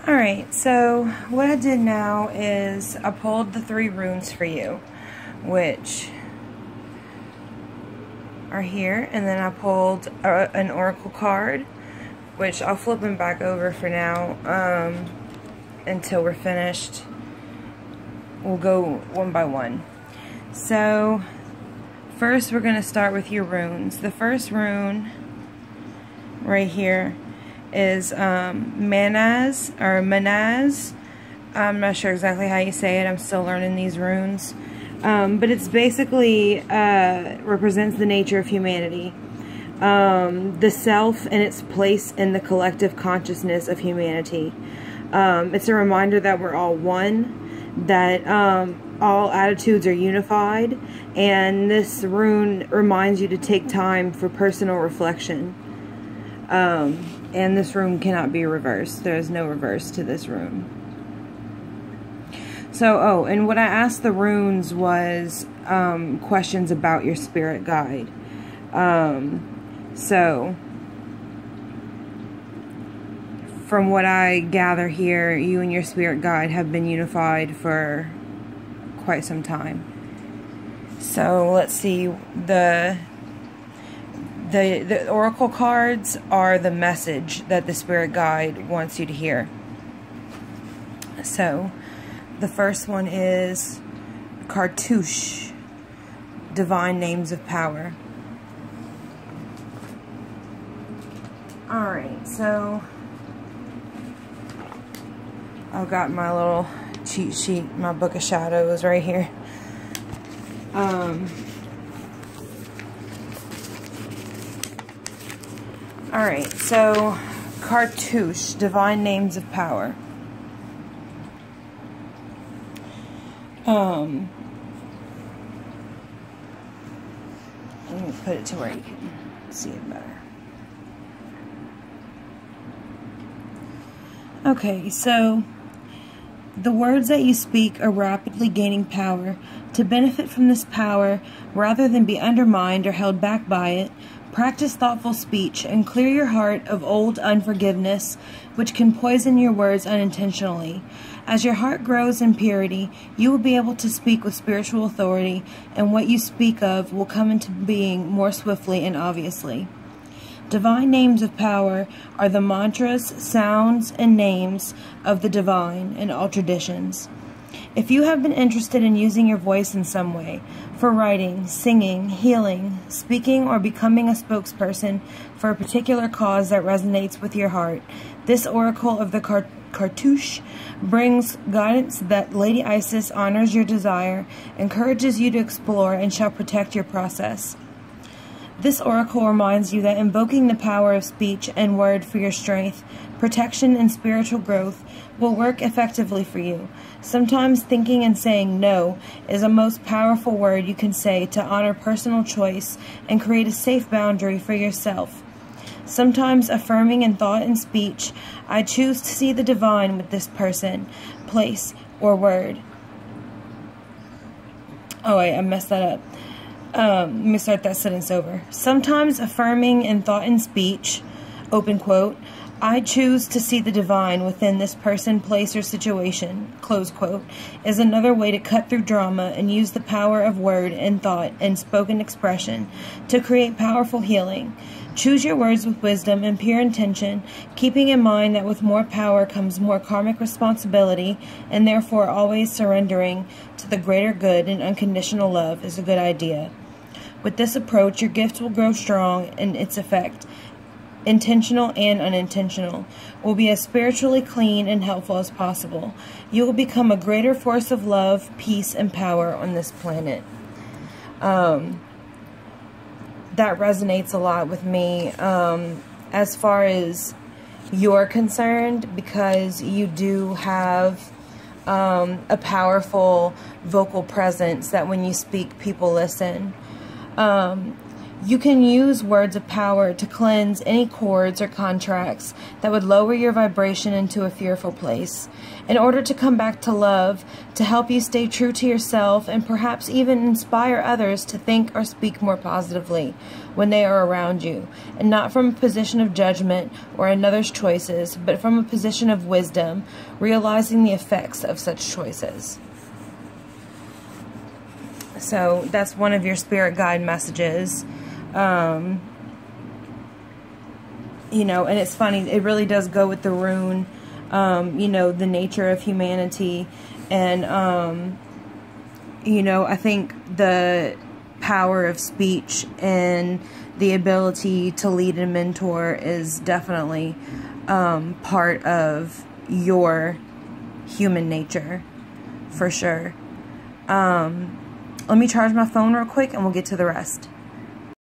Alright, so what I did now is I pulled the 3 runes for you, which are here, and then I pulled an oracle card, which I'll flip them back over for now until we're finished. We'll go one by one. So first we're going to start with your runes. The first rune right here is Manaz or Manaz. I'm not sure exactly how you say it. I'm still learning these runes. But it's basically represents the nature of humanity. The self and its place in the collective consciousness of humanity. It's a reminder that we're all one, that all attitudes are unified, and this rune reminds you to take time for personal reflection. And this rune cannot be reversed. There is no reverse to this rune. So, and what I asked the runes was questions about your spirit guide. So, from what I gather here, you and your spirit guide have been unified for quite some time. So, let's see. The oracle cards are the message that the spirit guide wants you to hear. So, the first one is Cartouche, Divine Names of Power. Alright, so I've got my little cheat sheet, my book of shadows right here. Alright, so Cartouche, Divine Names of Power. Let me put it to where you can see it better. Okay, so the words that you speak are rapidly gaining power. To benefit from this power, rather than be undermined or held back by it, practice thoughtful speech and clear your heart of old unforgiveness, which can poison your words unintentionally. As your heart grows in purity, you will be able to speak with spiritual authority, and what you speak of will come into being more swiftly and obviously. Divine names of power are the mantras, sounds, and names of the divine in all traditions. If you have been interested in using your voice in some way, for writing, singing, healing, speaking, or becoming a spokesperson for a particular cause that resonates with your heart, this oracle of the Cartouche brings guidance that Lady Isis honors your desire, encourages you to explore, and shall protect your process. This oracle reminds you that invoking the power of speech and word for your strength, protection, and spiritual growth will work effectively for you. Sometimes thinking and saying no is a most powerful word you can say to honor personal choice and create a safe boundary for yourself. Sometimes affirming in thought and speech, I choose to see the divine with this person, place, or word. Oh wait, I messed that up. Let me start that sentence over. Sometimes affirming in thought and speech, open quote, I choose to see the divine within this person, place, or situation, close quote, is another way to cut through drama and use the power of word and thought and spoken expression to create powerful healing. Choose your words with wisdom and pure intention, keeping in mind that with more power comes more karmic responsibility, and therefore always surrendering to the greater good and unconditional love is a good idea. With this approach, your gifts will grow strong in its effect. Intentional and unintentional, will be as spiritually clean and helpful as possible. You will become a greater force of love, peace, and power on this planet. That resonates a lot with me as far as you're concerned, because you do have a powerful vocal presence that when you speak, people listen. You can use words of power to cleanse any cords or contracts that would lower your vibration into a fearful place, in order to come back to love, to help you stay true to yourself, and perhaps even inspire others to think or speak more positively when they are around you, and not from a position of judgment or another's choices, but from a position of wisdom, realizing the effects of such choices. So that's one of your spirit guide messages. You know, and it's funny, it really does go with the rune, you know, the nature of humanity. And, you know, I think the power of speech and the ability to lead and mentor is definitely part of your human nature, for sure. Let me charge my phone real quick and we'll get to the rest.